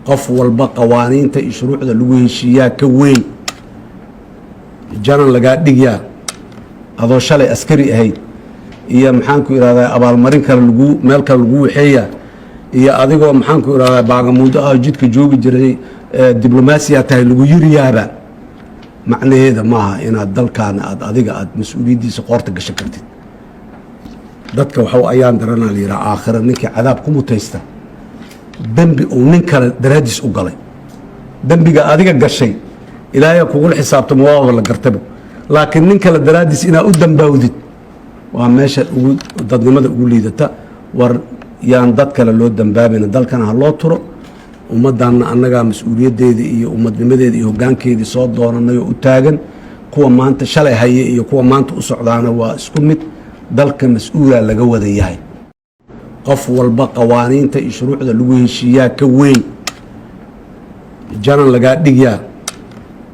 qof walba qawaaniinta iyo shuruucda lagu heshiiyaa ka weyn janan lagaa dhigyaa adoo shalay askari ahayd iyo maxaanku ihahdaa abaalmarin kale meel kale lagu waxeeyaa iyo adigoo maxaanku ihahdaa baagamuudo ah jidka joogi jiray diblomaasiya tahay lagu yiriyaaba macnaheeda maaha inaad dalkaana adiga aad mas-uuliyaddiisa qoorta gashan kartid. dadka waxa ayaan daranaa la yidhaha aakhira ninkii cadaab ku mutaysta dembi uu nin kale daraaddiis u galay, dembiga adiga gashay ilaahay kugula xisaabtamo waaba la gartaba, laakiin nin kale daraaddiis inaad u dambaawdid waa meesha dadnimada ugu liidata. war yaan dad kale loo dambaabayna, dalkana ha loo turo. ummaddanna annagaa mas-uuliyaddeedii iyo ummadnimadeeda iyo hoggaankeedii soo doonanay oo u taagan. kuwa maanta shalay haye iyo kuwa maanta u socdaana waa isku mid. dalka mas-uulaa laga wada yahay. qof walba qawaaniinta iyo shuruucda lagu heshiiyaa ka weyn janan lagaa dhigyaa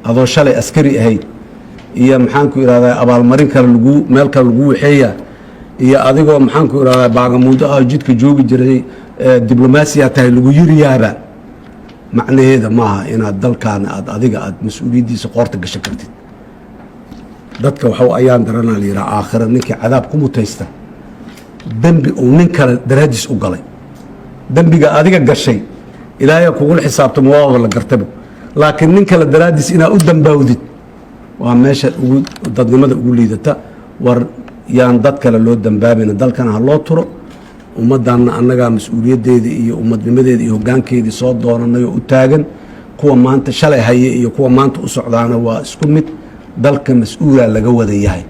adoo shalay askari ahayd iyo maxaanku ihahdaa abaalmarin kale meel kale lagu waxeeyaa iyo adigoo maxaanku ihahdaa baagamuudo ah jidka joogi jiray diblomaasiya tahay lagu yiriyaaba macnaheeda maaha inaad dalkaana adiga aad mas-uuliyaddiisa qoorta gashan kartid. dadka waxa ayaan daranaa la yidhaha aakhira ninkii cadaab ku mutaysta dembi uu nin kale daraaddiis u galay, dembiga adiga gashay ilaahay kugula xisaabtamo waaba la gartaba, laakiin nin kale daraaddiis inaad u dambaawdid waa meesha dadnimada ugu liidata. war yaan dad kale loo dambaabayna, dalkana ha loo turo. ummaddanna annagaa mas-uuliyaddeedii iyo ummadnimadeeda iyo hoggaankeedii soo doonanay oo u taagan. kuwa maanta shalay haye iyo kuwa maanta u socdaana waa isku mid. dalka mas-uulaa laga wada yahay.